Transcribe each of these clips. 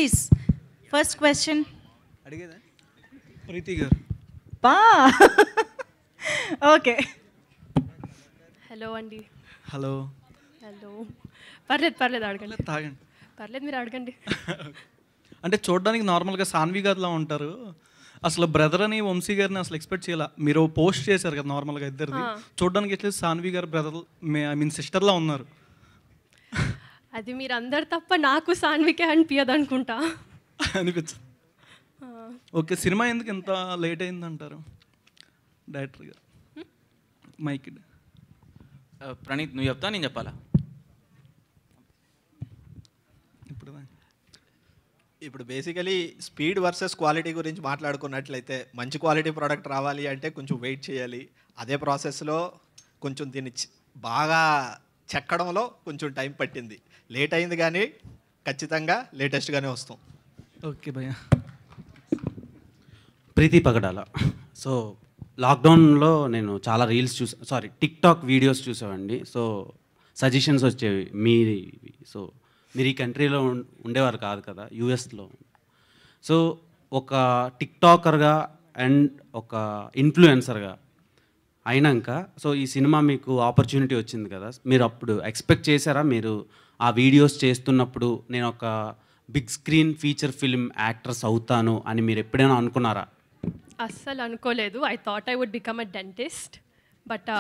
Please first question అడిగేదా ప్రీతి గారు. పా okay. Hello అండి. హలో. హలో. పర్లేదు అడగండి. తాగండి. పర్లేదు మీరు అడగండి. అంటే చూడడానికి నార్మల్గా సాన్వి గారిలా ఉంటారు. అసలు బ్రదర్ అని వంశీ గారిని అసలు ఎక్స్పెక్ట్ చేయాల. మీరు పోస్ట్ చేశారు కదా నార్మల్గా ఇద్దరిది, చూడడానికి ఎట్లా సాన్వి గారు బ్రదర్ ఐ మీన్ సిస్టర్లా ఉన్నారు. అది మీరు అందరు తప్ప నాకు సాన్వికే అనిపించదు అనుకుంటా. అనిపించదు. ఓకే, సినిమా ఎందుకు ఇంత లేట్ అయిందంటారు డైరెక్టర్ గారు? మైక్ ప్రణీత్ నువ్వు చెప్తా నేను చెప్పాలా? ఇప్పుడు బేసికలీ స్పీడ్ వర్సెస్ క్వాలిటీ గురించి మాట్లాడుకున్నట్లయితే మంచి క్వాలిటీ ప్రోడక్ట్ రావాలి అంటే కొంచెం వెయిట్ చేయాలి. అదే ప్రాసెస్లో కొంచెం దీన్ని బాగా చెక్కడంలో కొంచెం టైం పట్టింది. లేట్ అయింది కానీ ఖచ్చితంగా లేటెస్ట్గానే వస్తాం. ఓకే భయ్యా. ప్రీతి పగడాల. సో లాక్డౌన్లో నేను చాలా రీల్స్ టిక్టాక్ వీడియోస్ చూసామండి. సో సజెషన్స్ వచ్చేవి సో మీరు ఈ కంట్రీలో ఉండేవారు కాదు కదా, యూఎస్లో. సో ఒక టిక్టాకర్గా అండ్ ఒక ఇన్ఫ్లుయెన్సర్గా అయినాక సో ఈ సినిమా మీకు ఆపర్చునిటీ వచ్చింది కదా, మీరు అప్పుడు ఎక్స్పెక్ట్ చేశారా? మీరు ఆ వీడియోస్ చేస్తున్నప్పుడు నేను ఒక big screen feature film actress అవుతాను అని మీరు ఎప్పుడైనా అనుకున్నారా? అస్సలు అనుకోలేదు. I thought I would become a dentist. But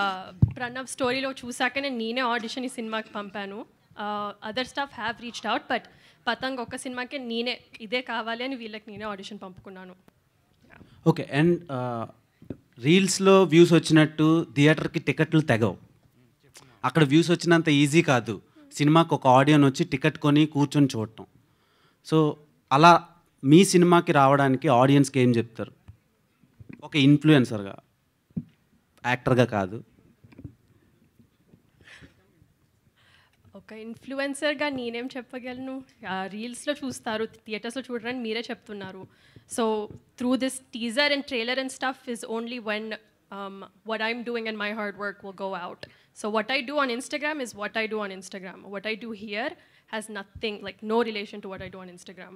Pranav స్టోరీలో చూసాక నేనే ఆడిషన్ ఈ సినిమాకి పంపాను. Other staff have reached out, but Patang ఒక్క సినిమాకే నేనే ఇదే కావాలి అని వీళ్ళకి నేనే ఆడిషన్ పంపుకున్నాను. ఓకే. అండ్ రీల్స్లో వ్యూస్ వచ్చినట్టు థియేటర్కి టికెట్లు తెగవు. అక్కడ వ్యూస్ వచ్చినంత ఈజీ కాదు సినిమాకి ఒక ఆడియన్ వచ్చి టికెట్ కొని కూర్చొని చూడటం. సో అలా మీ సినిమాకి రావడానికి ఆడియన్స్కి ఏం చెప్తారు? ఒక ఇన్ఫ్లుయెన్సర్గా, యాక్టర్గా కాదు. ఒక ఇన్ఫ్లుయెన్సర్గా నేనేం చెప్పగలను? రీల్స్లో చూస్తారు, థియేటర్స్లో చూడరని మీరే చెప్తున్నారు. So through this teaser and trailer and stuff is only when what I'm doing and my hard work will go out. So what I do on Instagram is what I do on Instagram. What I do here has nothing, like no relation to what I do on Instagram.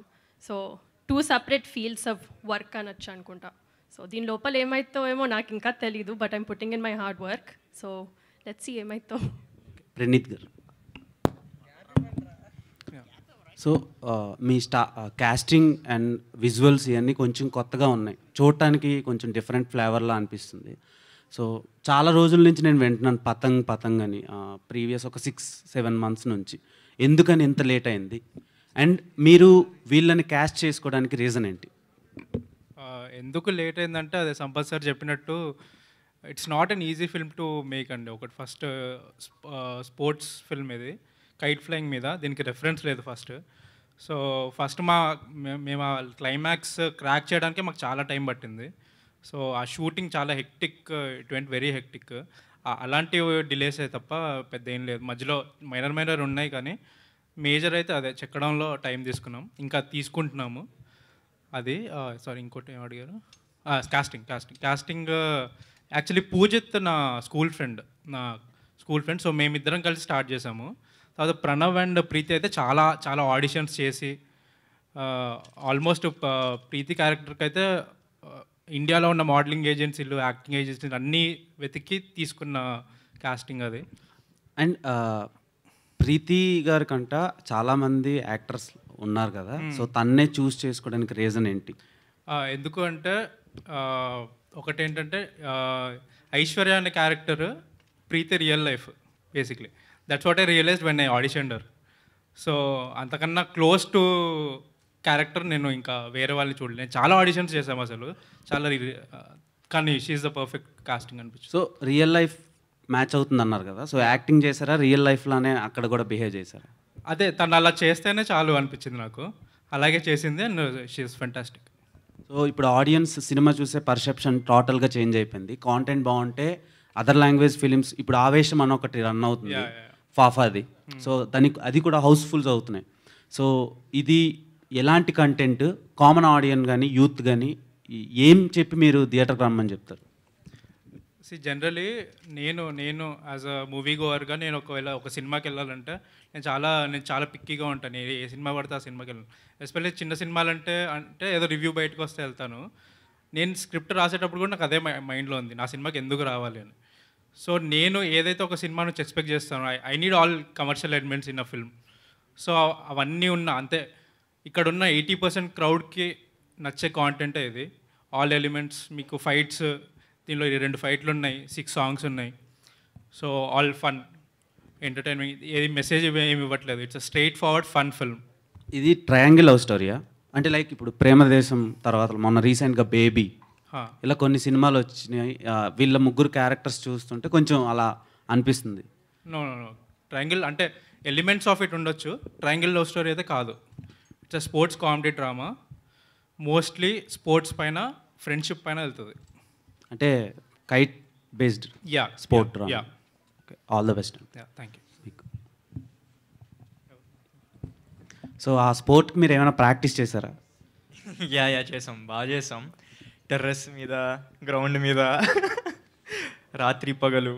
So two separate fields of work అనొచ్చు అనుకుంటా. So దీని లోపల ఏమైతో ఏమో నాకు ఇంకా తెలీదు, but I'm putting in my hard work. So let's see ఏమైతో. Praneeth garu. So మీ కాస్టింగ్ అండ్ విజువల్స్ ఇవన్నీ కొంచెం కొత్తగా ఉన్నాయి, చూడటానికి కొంచెం డిఫరెంట్ ఫ్లేవర్లా అనిపిస్తుంది. సో చాలా రోజుల నుంచి నేను వింటున్నాను పతంగ్ అని, ప్రీవియస్ ఒక 6-7 months నుంచి. ఎందుకని ఇంత లేట్ అయింది? అండ్ మీరు వీళ్ళని క్యాస్ట్ చేసుకోవడానికి రీజన్ ఏంటి? ఎందుకు లేట్ అయిందంటే అదే సంపత్ సార్ చెప్పినట్టు it's not an easy film to make అండి. ఒకటి ఫస్ట్ స్పోర్ట్స్ ఫిల్మ్ ఇది, కైట్ ఫ్లయింగ్ మీద, దీనికి రెఫరెన్స్ లేదు ఫస్ట్. సో ఫస్ట్ మేము ఆ క్లైమాక్స్ క్రాక్ చేయడానికి మాకు చాలా టైం పట్టింది. సో ఆ షూటింగ్ చాలా hectic, it went very hectic. అలాంటి డిలేస్ అయితే తప్ప పెద్ద ఏం లేదు. మధ్యలో మైనర్ ఉన్నాయి కానీ మేజర్ అయితే అదే చెక్కడంలో టైం తీసుకున్నాం, ఇంకా తీసుకుంటున్నాము. అది సారీ ఇంకోటి ఏం అడిగారు? కాస్టింగ్ యాక్చువల్లీ పూజిత్ నా స్కూల్ ఫ్రెండ్. సో మేమిద్దరం కలిసి స్టార్ట్ చేసాము. తర్వాత ప్రణవ్ అండ్ ప్రీతి అయితే చాలా చాలా ఆడిషన్స్ చేసి ఆల్మోస్ట్ ప్రీతి క్యారెక్టర్కి అయితే ఇండియాలో ఉన్న మోడలింగ్ ఏజెన్సీలు, యాక్టింగ్ ఏజెన్సీలు అన్నీ వెతికి తీసుకున్న కాస్టింగ్ అది. అండ్ ప్రీతి గారి కంట చాలామంది యాక్టర్స్ ఉన్నారు కదా, సో తన్నే చూస్ చేసుకోవడానికి రీజన్ ఏంటి? ఎందుకు అంటే ఒకటేంటంటే ఐశ్వర్య అనే character Preethi real life basically. That's what I realised when I auditioned her. So అంతకన్నా క్లోజ్ టు క్యారెక్టర్ నేను ఇంకా వేరే వాళ్ళని చూడలేదు. నేను చాలా ఆడిషన్స్ చేసాము అసలు చాలా, కానీ షీఈస్ ద పర్ఫెక్ట్ కాస్టింగ్ అనిపించింది. సో రియల్ లైఫ్ మ్యాచ్ అవుతుంది అన్నారు కదా, సో యాక్టింగ్ చేశారా, రియల్ లైఫ్లోనే అక్కడ కూడా బిహేవ్ చేశారా? అదే తను అలా చేస్తేనే చాలు అనిపించింది నాకు, అలాగే చేసింది. And she is fantastic. సో ఇప్పుడు ఆడియన్స్ సినిమా చూసే పర్సెప్షన్ టోటల్గా చేంజ్ అయిపోయింది. కాంటెంట్ బాగుంటే అదర్ లాంగ్వేజ్ ఫిలిమ్స్, ఇప్పుడు ఆవేశం అని ఒకటి రన్ అవుతుంది, ఫాఫాది. సో దానికి అది కూడా హౌస్ఫుల్స్ అవుతున్నాయి. సో ఇది ఎలాంటి కంటెంట్ కామన్ ఆడియన్ కానీ యూత్ కానీ ఏం చెప్పి మీరు థియేటర్కి రమ్మని చెప్తారు? జనరలీ నేను యాజ్ అ మూవీ గోవర్గా నేను ఒకవేళ ఒక సినిమాకి వెళ్ళాలంటే నేను చాలా పిక్కీగా ఉంటాను. ఏ సినిమా పడితే ఆ సినిమాకి వెళ్ళను. ఎస్పెషల్లీ చిన్న సినిమాలు అంటే ఏదో రివ్యూ బయటకు వస్తే వెళ్తాను. నేను స్క్రిప్ట్ రాసేటప్పుడు కూడా నాకు అదే మైండ్లో ఉంది, నా సినిమాకి ఎందుకు రావాలి అని. సో నేను ఏదైతే ఒక సినిమా నుంచి ఎక్స్పెక్ట్ చేస్తానో I need all commercial elements in a film. So అవన్నీ అంతే ఇక్కడున్న 80% క్రౌడ్కి నచ్చే కాంటెంటే ఇది. ఆల్ ఎలిమెంట్స్, మీకు ఫైట్స్, దీనిలో 2 ఫైట్లు ఉన్నాయి, 6 సాంగ్స్ ఉన్నాయి. సో ఆల్ ఫన్ ఎంటర్టైన్మెంట్, ఏది మెసేజ్ ఏమి ఇవ్వట్లేదు. It's a straight forward fun film. ఇది ట్రయాంగిల్ లవ్ స్టోరీయా? అంటే లైక్ ఇప్పుడు ప్రేమదేశం తర్వాత మొన్న రీసెంట్గా బేబీ, ఇలా కొన్ని సినిమాలు వచ్చినాయి. వీళ్ళ ముగ్గురు క్యారెక్టర్స్ చూస్తుంటే కొంచెం అలా అనిపిస్తుంది. నో ట్రయాంగిల్ అంటే ఎలిమెంట్స్ ఆఫ్ ఇట్ ఉండొచ్చు, ట్రయాంగిల్ లవ్ స్టోరీ అయితే కాదు. It's a sports comedy drama, mostly sports పైన, ఫ్రెండ్షిప్ పైన వెళ్తుంది. అంటే kite based sport drama. All the best. Thank you. So ఆ స్పోర్ట్కి మీరు ఏమైనా ప్రాక్టీస్ చేశారా? యా చేసాం, బాగా చేసాం. టెర్రస్ మీద, గ్రౌండ్ మీద, రాత్రి పగలు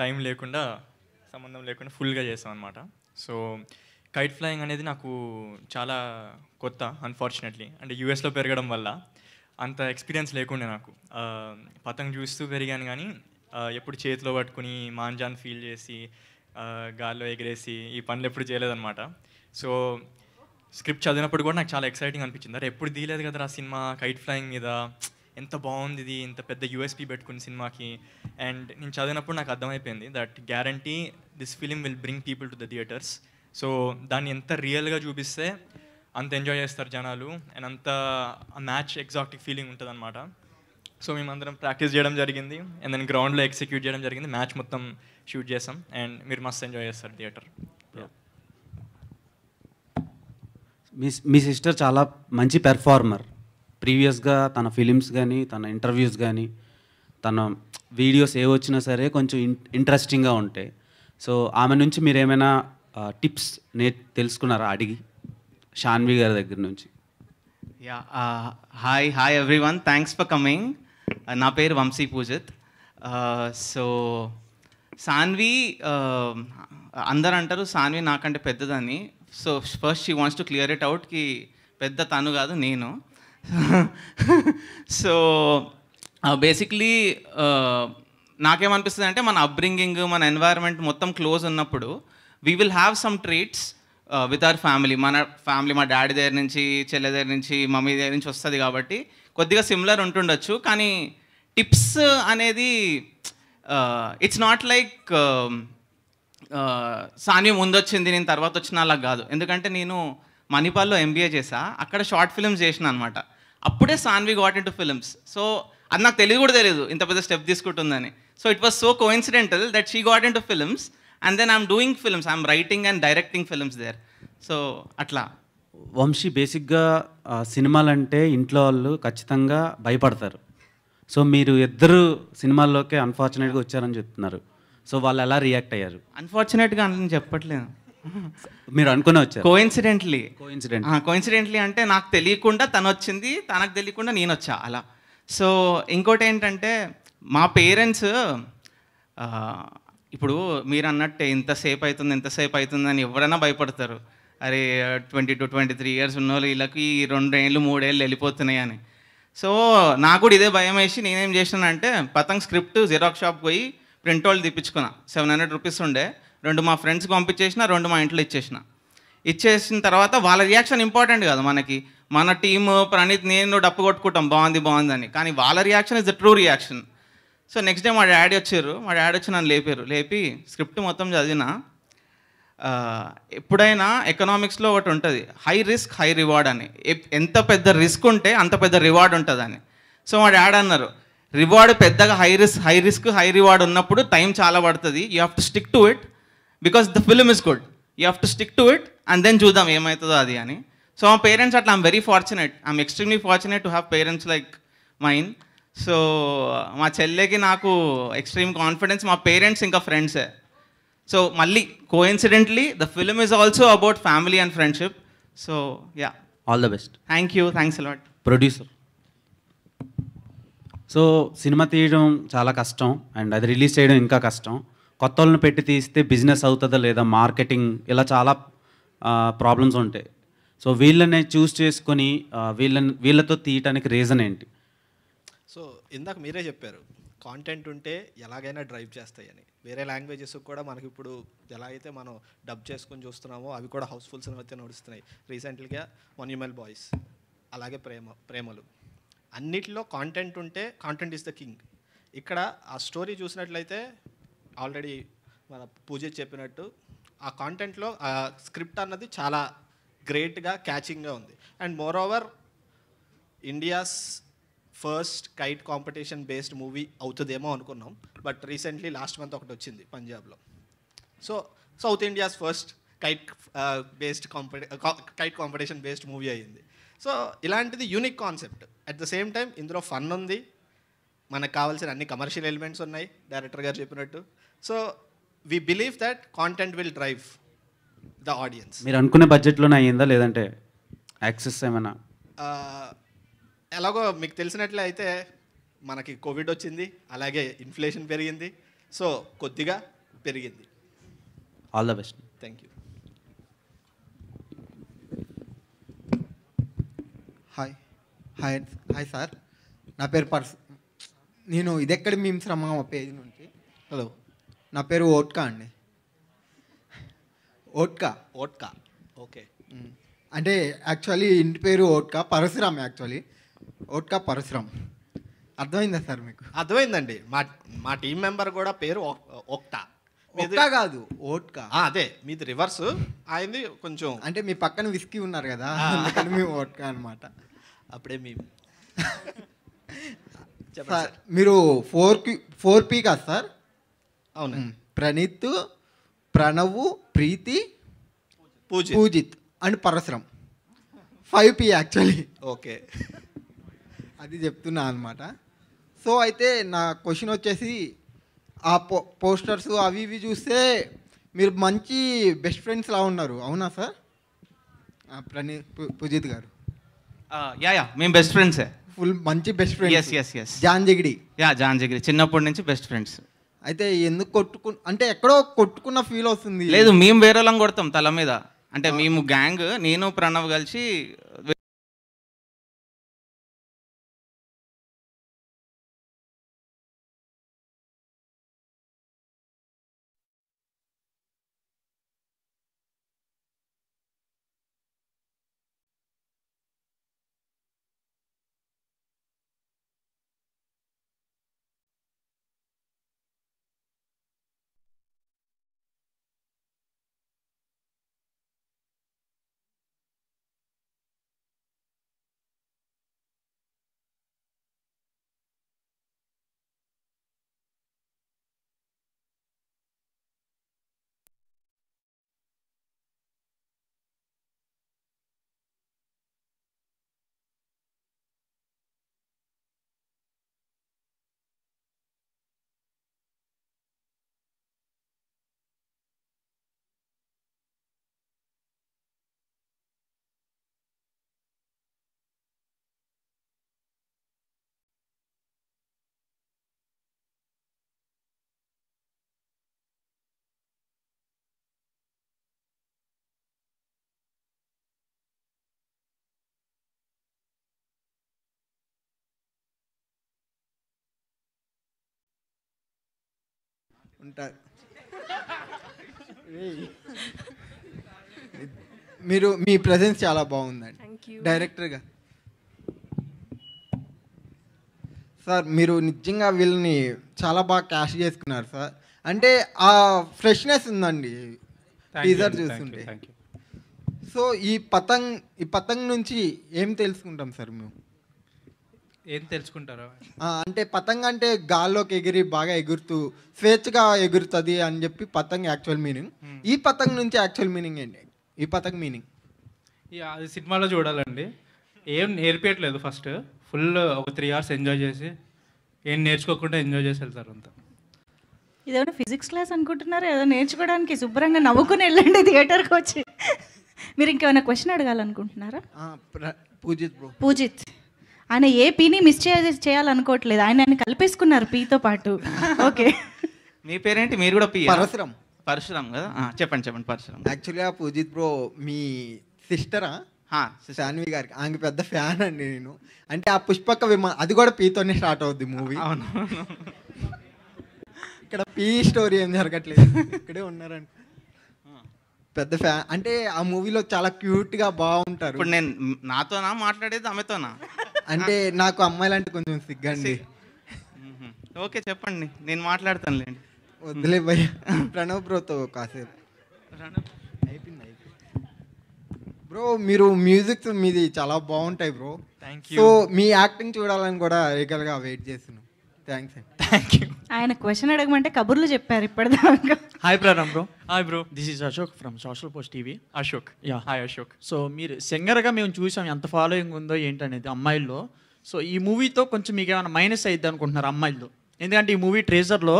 టైం లేకుండా, సంబంధం లేకుండా ఫుల్గా చేసాం అనమాట. సో కైట్ ఫ్లయింగ్ అనేది నాకు చాలా కొత్త, అన్ఫార్చునేట్లీ. అంటే యూఎస్లో పెరగడం వల్ల అంత ఎక్స్పీరియన్స్ లేకుండే నాకు. పతంగ్ చూస్తూ పెరిగాను కానీ ఎప్పుడు చేతిలో పట్టుకుని మాంజాన్ ఫీల్ చేసి గాల్లో ఎగిరేసి ఈ పనులు ఎప్పుడు చేయలేదన్నమాట. సో స్క్రిప్ట్ చదివినప్పుడు కూడా నాకు చాలా ఎక్సైటింగ్ అనిపించింది. అరే ఎప్పుడు తీయలేదు కదా ఆ సినిమా కైట్ ఫ్లయింగ్ మీద, ఎంత బాగుంది ఇది, ఇంత పెద్ద యూఎస్పీ పెట్టుకున్న సినిమాకి. అండ్ నేను చదివినప్పుడు నాకు అర్థమైపోయింది that guarantee this film will bring people to the theatres. So దాన్ని ఎంత రియల్గా చూపిస్తే అంత ఎంజాయ్ చేస్తారు జనాలు, అండ్ అంత మ్యాచ్ ఎగ్జాక్టిక్ ఫీలింగ్ ఉంటుంది అనమాట. సో మేమందరం ప్రాక్టీస్ చేయడం జరిగింది, అండ్ దెన్ గ్రౌండ్లో ఎగ్జిక్యూట్ చేయడం జరిగింది. మ్యాచ్ మొత్తం షూట్ చేసాం, అండ్ మీరు మస్తు ఎంజాయ్ చేస్తారు థియేటర్. మీ సిస్టర్ చాలా మంచి పెర్ఫార్మర్. ప్రీవియస్గా తన ఫిలిమ్స్ కానీ, తన ఇంటర్వ్యూస్ కానీ, తన వీడియోస్ ఏ వచ్చినా సరే కొంచెం ఇంట్రెస్టింగ్గా ఉంటాయి. సో ఆమె నుంచి మీరు ఏమైనా టిప్స్ తెలుసుకున్నారా అడిగి, షాన్వి గారి దగ్గర నుంచి? Yeah hi everyone, thanks for coming. నా పేరు వంశీ పూజిత్. సో సాన్వి, అందరు అంటారు సాన్వి నాకంటే పెద్దదని. So first she wants to clear it out కి పెద్ద తను కాదు, నేను. సో బేసిక్లీ నాకేమనిపిస్తుంది అంటే మన అప్బ్రింగింగ్, మన ఎన్వైరన్మెంట్ మొత్తం క్లోజ్ ఉన్నప్పుడు we will have some treats with our family. మన ఫ్యామిలీ, మా డాడీ దగ్గర నుంచి, చెల్లె దగ్గర నుంచి, మమ్మీ దగ్గర నుంచి వస్తుంది కాబట్టి కొద్దిగా సిమిలర్ ఉంటుండొచ్చు. కానీ టిప్స్ అనేది ఇట్స్ నాట్ లైక్ సాన్వి ముందు వచ్చింది నేను తర్వాత వచ్చిన అలా కాదు. ఎందుకంటే నేను మణిపాల్లో ఎంబీఏ చేసా, అక్కడ షార్ట్ ఫిల్మ్స్ చేసిన అనమాట. అప్పుడే Saanvi got in to films. So అది నాకు తెలియదు కూడా తెలియదు ఇంత పెద్ద స్టెప్ తీసుకుంటుందని. So it was so coincidental that she got in to films, and then I'm doing films, I'm writing and directing films there. So అట్లా. వంశీ, బేసిక్గా సినిమాలంటే ఇంట్లో వాళ్ళు ఖచ్చితంగా భయపడతారు. సో మీరు ఇద్దరు సినిమాల్లోకే అన్ఫార్చునేట్గా వచ్చారని చెప్తున్నారు. సో వాళ్ళు ఎలా రియాక్ట్ అయ్యారు? అన్ఫార్చునేట్గా అని చెప్పట్లేదు, మీరు అనుకునే వచ్చారు. కోఇన్సిడెంట్లీ అంటే నాకు తెలియకుండా తను వచ్చింది, తనకు తెలియకుండా నేను వచ్చా అలా. సో ఇంకోటి ఏంటంటే మా పేరెంట్స్ ఇప్పుడు మీరు అన్నట్టే ఎంతసేపు అవుతుంది అని ఎవరైనా భయపడతారు. అరే 20 to 23 years ఉన్న వాళ్ళు వీళ్ళకి 2 ఏళ్ళు 3 ఏళ్ళు వెళ్ళిపోతున్నాయి అని. సో నాకు కూడా ఇదే భయం వేసి నేనేం చేసినానంటే పతంగ్ స్క్రిప్ట్ జిరాక్స్ షాప్ పోయి ప్రింట్ వాళ్ళు తెప్పించుకున్నా. 700 rupees ఉండే, 2 మా ఫ్రెండ్స్కి పంపించేసిన, 2 మా ఇంట్లో ఇచ్చేసిన తర్వాత వాళ్ళ రియాక్షన్ ఇంపార్టెంట్ కాదు మనకి. మన టీమ్ ప్రణీత్ నేను డప్పు కొట్టుకుంటాం బాగుందని, కానీ వాళ్ళ reaction is the true reaction. So next day మా డాడీ వచ్చి నన్ను లేపి స్క్రిప్ట్ మొత్తం చదివిన. ఎప్పుడైనా ఎకనామిక్స్లో ఒకటి ఉంటుంది, హై రిస్క్ హై రివార్డ్ అని. ఎంత పెద్ద రిస్క్ ఉంటే అంత పెద్ద రివార్డ్ ఉంటుందని. సో మా డాడీ అన్నారు, రివార్డ్ పెద్దగా హై రిస్క్ హై రివార్డ్ ఉన్నప్పుడు టైం చాలా పడుతుంది, you have to stick to it because the film is good, you have to stick to it and then చూద్దాం ఏమవుతుందో అది అని. సో మా పేరెంట్స్ అట్లా, I'm very fortunate, I'm extremely fortunate to have parents like mine. So మా చెల్లెకి నాకు extreme confidence, మా పేరెంట్స్ ఇంకా ఫ్రెండ్సే. సో మళ్ళీ coincidentally the film is also about family and friendship. So yeah, all the best. Thank you, thanks a lot. Producer so cinema తీయడం చాలా కష్టం అండ్ అది రిలీజ్ చేయడం ఇంకా కష్టం. కొత్త వాళ్ళని పెట్టి తీస్తే బిజినెస్ అవుతుందా లేదా, మార్కెటింగ్, ఇలా చాలా ప్రాబ్లమ్స్ ఉంటాయి. సో వీళ్ళని చూస్ చేసుకొని వీళ్ళతో తీయటానికి రీజన్ ఏంటి? సో ఇందాక మీరే చెప్పారు కాంటెంట్ ఉంటే ఎలాగైనా డ్రైవ్ చేస్తాయని. వేరే లాంగ్వేజెస్ కూడా మనకి ఇప్పుడు ఎలా అయితే మనం డబ్ చేసుకొని చూస్తున్నామో అవి కూడా హౌస్ఫుల్స్ అయితే నడుస్తున్నాయి. రీసెంట్గా మొన్యుమల్ బాయ్స్, అలాగే ప్రేమలు, అన్నిటిలో కాంటెంట్ ఉంటే కాంటెంట్ ఈస్ ద కింగ్. ఇక్కడ ఆ స్టోరీ చూసినట్లయితే ఆల్రెడీ మన పూజ చెప్పినట్టు ఆ కాంటెంట్లో ఆ స్క్రిప్ట్ అన్నది చాలా గ్రేట్గా క్యాచింగ్గా ఉంది. And more over India's first kite competition based movie అవుతుందేమో అనుకున్నాం, బట్ రీసెంట్లీ లాస్ట్ మంత్ ఒకటి వచ్చింది పంజాబ్లో. So south India's first kite competition based movie అయ్యింది. సో ఇలాంటిది unique concept. At the same time ఇందులో ఫన్ ఉంది, మనకు కావాల్సిన అన్ని కమర్షియల్ ఎలిమెంట్స్ ఉన్నాయి డైరెక్టర్ గారు చెప్పినట్టు. So we believe that content will drive the audience. మీరు అనుకునే బడ్జెట్లోనే అయ్యిందా లేదంటే యాక్సెస్ ఏమైనా? ఎలాగో మీకు తెలిసినట్లే అయితే మనకి కోవిడ్ వచ్చింది, అలాగే ఇన్ఫ్లేషన్ పెరిగింది, సో కొద్దిగా పెరిగింది. All the best. Thank you. Hi hi sir, నా పేరు నేను ఇదెక్కడ మీమ్స్ రమ్మా పేజ్ నుంచి. హలో, నా పేరు ఓట్కా అండి. Vodka okay. అంటే యాక్చువల్లీ ఇంటి పేరు ఓట్కా పరశురామ్. యాక్చువల్లీ ఓట్కా పరశురామ్. అర్థమైందా సార్ మీకు? అర్థమైందండి. మా టీం మెంబర్ కూడా పేరు ఓక్టా. ఓట్కా కాదు, ఓట్కా. అదే మీది రివర్స్, ఆయనది కొంచెం. అంటే మీ పక్కన విస్కీ ఉన్నారు కదా, అందుకని మేము ఓట్కా అనమాట. అప్పుడే మేము సార్ మీరు 4P కాదు సార్? అవును. Praneeth, Pranav, Preethi, Poojith and Parashuram. 5P actually. Okay, అది చెప్తున్నా అనమాట. సో అయితే నా క్వశ్చన్ వచ్చేసి, ఆ పోస్టర్స్ అవి ఇవి చూస్తే మీరు మంచి బెస్ట్ ఫ్రెండ్స్ లా ఉన్నారు, అవునా సార్? పూజిత్ గారు. యా మేము బెస్ట్ ఫ్రెండ్సే. ఫుల్ మంచి బెస్ట్ ఫ్రెండ్స్. ఎస్. జాంజిగిరి. జాంజిగిరి చిన్నప్పటి నుంచి బెస్ట్ ఫ్రెండ్స్. అయితే ఎందుకు అంటే ఎక్కడో కొట్టుకున్న ఫీల్ వస్తుంది. లేదు, మేము వేరేలాగా కొడతాం తల మీద. అంటే మేము గ్యాంగ్, నేను ప్రణవ్ కలిసి ఉంటారు. మీరు మీ ప్రెజెన్స్ చాలా బాగుందండి డైరెక్టర్గా. సార్ మీరు నిజంగా వీళ్ళని చాలా బాగా క్యాష్ చేసుకున్నారు సార్. అంటే ఆ ఫ్రెష్నెస్ ఉందండి టీజర్ చూస్తుంటే. సో ఈ పతంగ్ నుంచి ఏం తెలుసుకుంటాం సార్ మేము? ఏం తెలుసుకుంటారా? అంటే పతంగ్ అంటే గాల్లోకి ఎగిరి బాగా ఎగురుతూ స్వేచ్ఛగా ఎగురుతుంది అని చెప్పి పతంగ్ యాక్చువల్ మీనింగ్. ఈ పతంగ్ నుంచి యాక్చువల్ మీనింగ్ ఏంటి? ఈ పతంగ్ మీనింగ్ అది సినిమాలో చూడాలండి. ఏం నేర్పించట్లేదు. ఫస్ట్ ఫుల్ ఒక 3 hours ఎంజాయ్ చేసి ఏం నేర్చుకోకుండా ఎంజాయ్ చేసి వెళ్తారు అంతా. ఇదేమైనా ఫిజిక్స్ క్లాస్ అనుకుంటున్నారా? ఏదో నేర్చుకోవడానికి శుభ్రంగా నవ్వుకుని వెళ్ళండి థియేటర్కి వచ్చి. మీరు ఇంకేమైనా క్వశ్చన్ అడగాలనుకుంటున్నారా? పూజిత్ బ్రో. పూజిత్, ఆయన ఏ పీని మిస్ చేయాలనుకోవట్లేదు, ఆయన కలిపేసుకున్నారు పీతో పాటు. ఓకే, మీ పేరేంటి? మీరు కూడా పి? పరశురం. పరశురామ్ కదా. చెప్పండి పరశురామ్. యాక్చువల్గా పూజిత్ బ్రో మీ సిస్టరా శాన్వి గారికి, ఆమె పెద్ద ఫ్యాన్ అండి నేను. అంటే ఆ పుష్పక విమానం అది కూడా పీతోనే స్టార్ట్ అవుద్ది మూవీ. అవును. ఇక్కడ పీ స్టోరీ ఏం జరగట్లేదు, ఇక్కడే ఉన్నారండి. పెద్ద ఫ్యాన్. అంటే ఆ మూవీలో చాలా క్యూట్గా బాగుంటారు. ఇప్పుడు నేను నాతోనా మాట్లాడేది ఆమెతోనా? అంటే నాకు అమ్మాయిలంటే కొంచెం సిగ్గండి. ఓకే చెప్పండి, నేను మాట్లాడతానులేండి. వద్దులే భయ్య, ప్రణవ్ బ్రోతో కాసేపు. అయిపోయింది. బ్రో మీరు మ్యూజిక్ మీది చాలా బాగుంటాయి బ్రో. సో మీ యాక్టింగ్ చూడాలని కూడా రేగల్గా వెయిట్ చేస్తున్నాం. థ్యాంక్స్ అండి. Thank you. ఆయన క్వశ్చన్ అడగమంటే కబుర్లు చెప్పారు ఇప్పటిదాకా. Hi Pranam bro. Hi bro. This is Ashok from social post TV. Ashok. Yeah, hi Ashok. So మీరు సింగర్గా మేము చూసాం ఎంత ఫాలోయింగ్ ఉందో ఏంటనేది అమ్మాయిల్లో. సో ఈ మూవీతో కొంచెం మీకు ఏమైనా మైనస్ అయ్యిద్ది అనుకుంటున్నారు అమ్మాయిల్లో? ఎందుకంటే ఈ మూవీ ట్రేజర్లో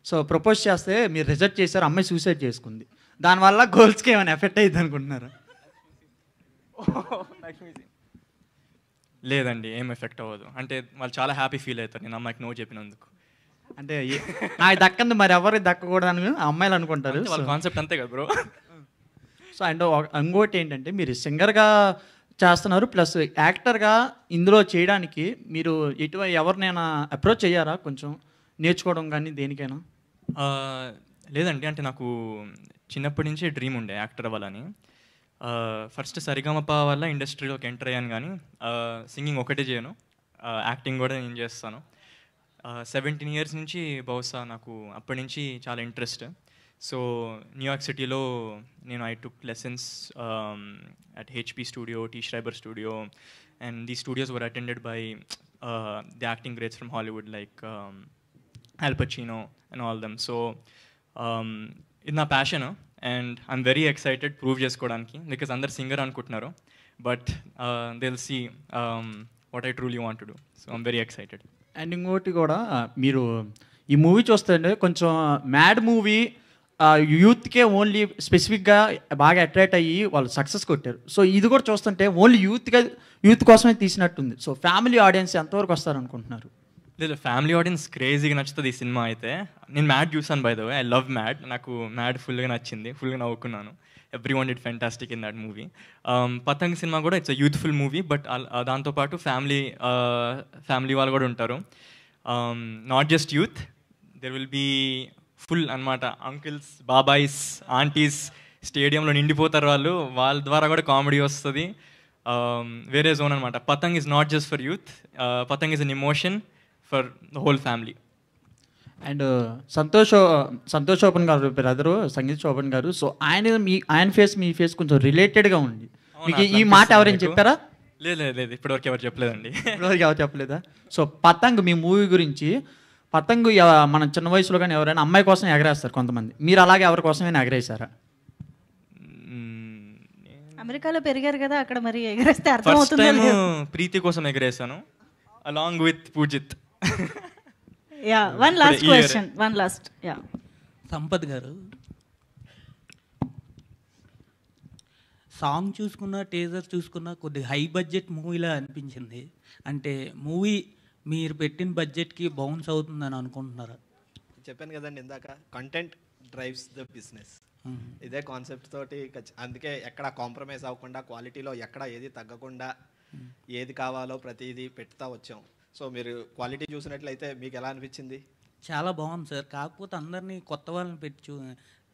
సో ప్రపోజ్ చేస్తే మీరు రిజెక్ట్ చేశారు, అమ్మాయి సూసైడ్ చేసుకుంది. దానివల్ల గర్ల్స్కి ఏమైనా ఎఫెక్ట్ అయ్యిద్ది అనుకుంటున్నారా? లేదండి, ఏం ఎఫెక్ట్ అవ్వదు. అంటే వాళ్ళు చాలా హ్యాపీ ఫీల్ అవుతారు నేను అమ్మాయికి నో చెప్పినందుకు. అంటే నాకు దక్కంది మరి ఎవరికి దక్కకూడదని అమ్మాయిలు అనుకుంటారు. వాళ్ళ కాన్సెప్ట్ అంతే కదా బ్రో. సో అండ్ ఇంకోటి ఏంటంటే మీరు సింగర్గా చేస్తున్నారు ప్లస్ యాక్టర్గా ఇందులో చేయడానికి మీరు ఎవరినైనా అప్రోచ్ అయ్యారా కొంచెం నేర్చుకోవడం కానీ దేనికైనా? లేదండి, అంటే నాకు చిన్నప్పటి నుంచి డ్రీమ్ ఉండే యాక్టర్ అవ్వాలని. ఫస్ట్ సరిగమప వల్ల ఇండస్ట్రీలోకి ఎంటర్ అయ్యాను, కానీ సింగింగ్ ఒకటే చేయను, యాక్టింగ్ కూడా నేను చేస్తాను. 17 years నుంచి బహుశా నాకు అప్పటి నుంచి చాలా ఇంట్రెస్ట్. సో న్యూయార్క్ సిటీలో నేను I took lessons at HB studio, T Schreiber studio, and the studios were attended by the acting greats from Hollywood like Al Pacino and all them. So ఇది నా passion and I'm very excited prove చేసుకోవడానికి, because అందరు singer అనుకుంటున్నారు, but they will see what I truly want to do. So I'm very excited. And ఇంకోటి కూడా మీరు ఈ movie చూస్తుంటే కొంచెం మ్యాడ్ మూవీ యూత్కే ఓన్లీ స్పెసిఫిక్గా బాగా అట్రాక్ట్ అయ్యి వాళ్ళు సక్సెస్ కొట్టారు. సో ఇది కూడా చూస్తుంటే ఓన్లీ యూత్ కోసమే తీసినట్టుంది. సో ఫ్యామిలీ ఆడియన్స్ ఎంతవరకు వస్తారు అనుకుంటున్నారు? లేదు, ఫ్యామిలీ ఆడియన్స్ క్రేజీగా నచ్చుతుంది ఈ సినిమా అయితే. నేను మ్యాడ్ చూసాను by the way, I love Mad. నాకు మ్యాడ్ ఫుల్గా నచ్చింది, ఫుల్గా నవ్వుకున్నాను. Everyone did fantastic in that movie. Patang సినిమా కూడా it's a youthful movie, but దాంతోపాటు ఫ్యామిలీ వాళ్ళు కూడా ఉంటారు. Not just youth, there will be full అనమాట. అంకిల్స్, బాబాయ్స్, ఆంటీస్ స్టేడియంలో నిండిపోతారు వాళ్ళు. వాళ్ళ ద్వారా కూడా కామెడీ వస్తుంది. వేరే జోన్ అనమాట. Patang is not just for youth, Patang is an emotion for the whole family. And Santosh ఓపెన్ గారు బ్రదరు, సంగీత్ శోభన్ గారు. సో ఆయన ఫేస్ మీ ఫేస్ కొంచెం రిలేటెడ్గా ఉంది. మీకు ఈ మాట ఎవరైనా చెప్పారా? లేదు, ఇప్పటివరకు ఎవరు చెప్పలేదండి. ఇప్పటివరకు ఎవరు చెప్పలేదా? సో పతంగ్ మీ మూవీ గురించి, పతంగ్ మన చిన్న వయసులో కానీ ఎవరైనా అమ్మాయి కోసం ఎగరేస్తారు కొంతమంది, మీరు అలాగే ఎవరి కోసమైనా ఎగరేసారా? అమెరికాలో పెరిగారు కదా, అక్కడ మరి ఎగరేస్తే ఫస్ట్ అర్థమవుతుంది. టైం ప్రీతి కోసం ఎగరేసాను along with Pujith. Yeah, one last question, one last. Yeah, Sampath గారు, సాంగ్ చూసుకున్న, టీజర్ చూసుకున్న కొద్దిగా హై బడ్జెట్ మూవీలా అనిపించింది. అంటే మూవీ మీరు పెట్టిన బడ్జెట్కి బౌన్స్ అవుతుందని అనుకుంటున్నారా? చెప్పాను కదండి ఇందాక, కంటెంట్ డ్రైవ్స్ ద బిజినెస్. ఇదే కాన్సెప్ట్ తోటి అందుకే ఎక్కడ కాంప్రమైజ్ అవ్వకుండా, క్వాలిటీలో ఎక్కడ ఏది తగ్గకుండా, ఏది కావాలో ప్రతిదీ పెడతా వచ్చాం. సో మీరు క్వాలిటీ చూసినట్లయితే మీకు ఎలా అనిపించింది? చాలా బాగుంది సార్. కాకపోతే అందరినీ కొత్త వాళ్ళని పెట్టి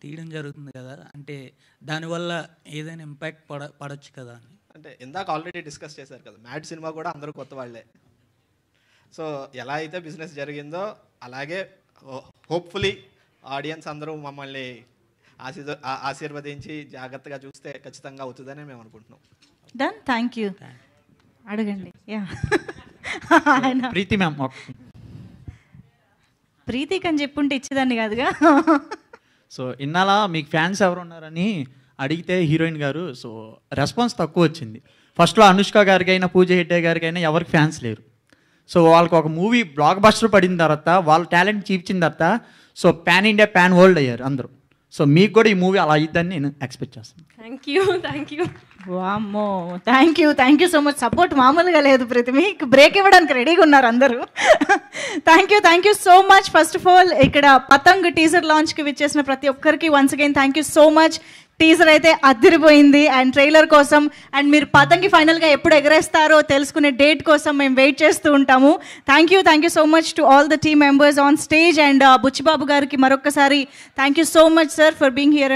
తీయడం జరుగుతుంది కదా, అంటే దానివల్ల ఏదైనా ఇంపాక్ట్ పడవచ్చు కదా అని. అంటే ఇందాక ఆల్రెడీ డిస్కస్ చేశారు కదా, మ్యాడ్ సినిమా కూడా అందరూ కొత్త వాళ్ళే. సో ఎలా అయితే బిజినెస్ జరిగిందో అలాగే హోప్ఫుల్లీ ఆడియన్స్ అందరూ మమ్మల్ని ఆశీర్వదించి జాగ్రత్తగా చూస్తే ఖచ్చితంగా అవుతుందని మేము అనుకుంటున్నాం. Done, thank you. అడగండి. యా, ప్రీతి మ్యామ్. ప్రీతికి అని చెప్పుంటే ఇచ్చేదాన్ని కాదుగా. సో ఇన్నాళ్ళ మీకు ఫ్యాన్స్ ఎవరు ఉన్నారని అడిగితే హీరోయిన్ గారు, సో రెస్పాన్స్ తక్కువ వచ్చింది. ఫస్ట్లో అనుష్క గారికి అయినా, పూజ హెగ్డే గారికి అయినా ఎవరికి ఫ్యాన్స్ లేరు. సో వాళ్ళకి ఒక మూవీ బ్లాక్ బస్టర్ పడిన తర్వాత, వాళ్ళ టాలెంట్ చూపించిన తర్వాత, so pan India, pan world అయ్యారు అందరూ. సో మీకు కూడా ఈ మూవీ అలా అయిద్దని నేను ఎక్స్పెక్ట్ చేస్తాను. Thank you. వామ్మో, thank you so much. Support మామూలుగా లేదు ప్రతిమి, బ్రేక్ ఇవ్వడానికి రెడీగా ఉన్నారు అందరూ. Thank you so much. First of all ఇక్కడ పతంగ్ టీజర్ లాంచ్కి విచ్చేసిన ప్రతి ఒక్కరికి once again thank you so much. Teaser అయితే అదిరిపోయింది అండ్ ట్రైలర్ కోసం అండ్ మీరు పతంగి ఫైనల్గా ఎప్పుడు ఎగరేస్తారో తెలుసుకునే డేట్ కోసం మేము వెయిట్ చేస్తూ ఉంటాము. Thank you so much to all the team members on stage and Buchibabu గారికి మరొకసారి thank you so much sir for being here.